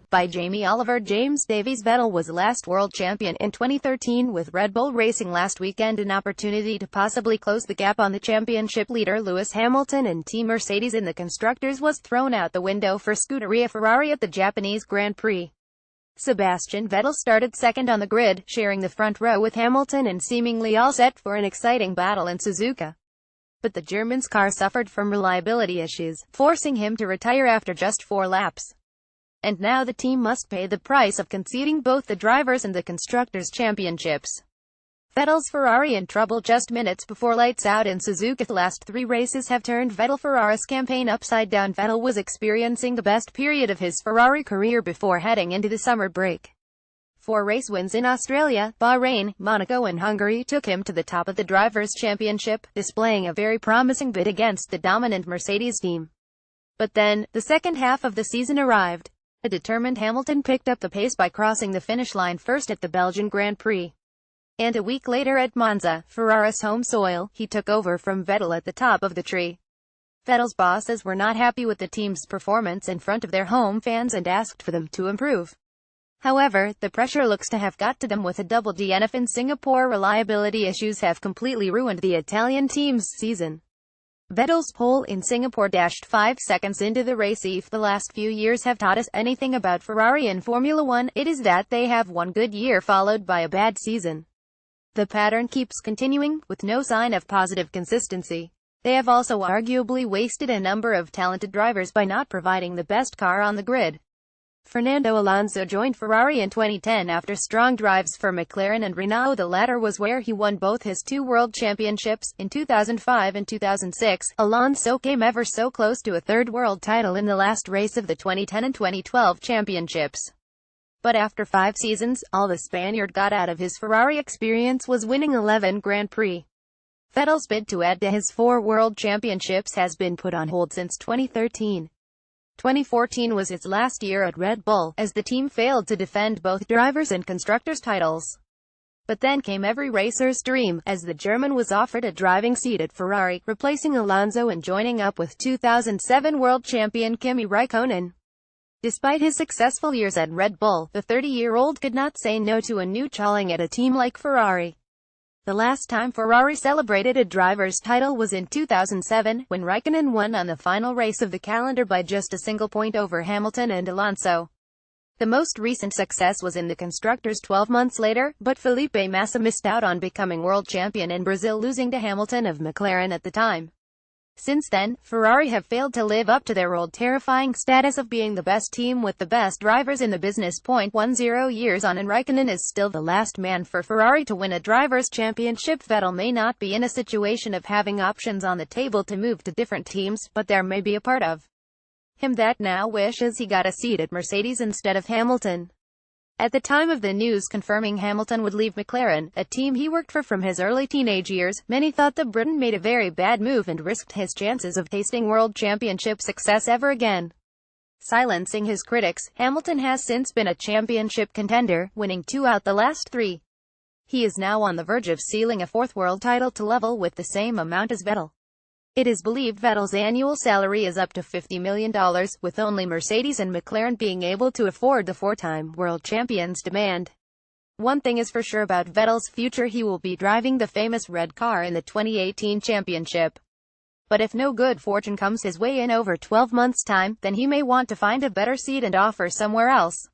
by Jamie Oliver. James Davies. Vettel was last world champion in 2013 with Red Bull Racing last weekend, an opportunity to possibly close the gap on the championship leader Lewis Hamilton and Team Mercedes in the Constructors was thrown out the window for Scuderia Ferrari at the Japanese Grand Prix. Sebastian Vettel started second on the grid, sharing the front row with Hamilton and seemingly all set for an exciting battle in Suzuka. But the German's car suffered from reliability issues, forcing him to retire after just 4 laps. And now the team must pay the price of conceding both the Drivers' and the Constructors' Championships. Vettel's Ferrari in trouble just minutes before lights out in Suzuka. The last 3 races have turned Vettel-Ferrari's campaign upside down. Vettel was experiencing the best period of his Ferrari career before heading into the summer break. 4 race wins in Australia, Bahrain, Monaco and Hungary took him to the top of the Drivers' Championship, displaying a very promising bid against the dominant Mercedes team. But then, the second half of the season arrived. A determined Hamilton picked up the pace by crossing the finish line first at the Belgian Grand Prix. And a week later at Monza, Ferrari's home soil, he took over from Vettel at the top of the tree. Vettel's bosses were not happy with the team's performance in front of their home fans and asked for them to improve. However, the pressure looks to have got to them with a double DNF in Singapore. Reliability issues have completely ruined the Italian team's season. Vettel's pole in Singapore dashed 5 seconds into the race. If the last few years have taught us anything about Ferrari in Formula One, it is that they have one good year followed by a bad season. The pattern keeps continuing, with no sign of positive consistency. They have also arguably wasted a number of talented drivers by not providing the best car on the grid. Fernando Alonso joined Ferrari in 2010 after strong drives for McLaren and Renault. The latter was where he won both his 2 world championships, in 2005 and 2006. Alonso came ever so close to a 3rd world title in the last race of the 2010 and 2012 championships. But after 5 seasons, all the Spaniard got out of his Ferrari experience was winning 11 Grand Prix. Vettel's bid to add to his 4 world championships has been put on hold since 2013. 2014 was its last year at Red Bull, as the team failed to defend both Drivers' and Constructors' titles. But then came every racer's dream, as the German was offered a driving seat at Ferrari, replacing Alonso and joining up with 2007 world champion Kimi Raikkonen. Despite his successful years at Red Bull, the 30-year-old could not say no to a new challenge at a team like Ferrari. The last time Ferrari celebrated a driver's title was in 2007, when Raikkonen won on the final race of the calendar by just a single point over Hamilton and Alonso. The most recent success was in the Constructors 12 months later, but Felipe Massa missed out on becoming world champion in Brazil, losing to Hamilton of McLaren at the time. Since then, Ferrari have failed to live up to their old terrifying status of being the best team with the best drivers in the business. 10 years on, and Raikkonen is still the last man for Ferrari to win a drivers' championship. Vettel may not be in a situation of having options on the table to move to different teams, but there may be a part of him that now wishes he got a seat at Mercedes instead of Hamilton. At the time of the news confirming Hamilton would leave McLaren, a team he worked for from his early teenage years, many thought the Briton made a very bad move and risked his chances of tasting world championship success ever again. Silencing his critics, Hamilton has since been a championship contender, winning 2 out the last 3. He is now on the verge of sealing a 4th world title to level with the same amount as Vettel. It is believed Vettel's annual salary is up to $50 million, with only Mercedes and McLaren being able to afford the 4-time world champion's demand. One thing is for sure about Vettel's future: he will be driving the famous red car in the 2018 championship. But if no good fortune comes his way in over 12 months' time, then he may want to find a better seat and offer somewhere else.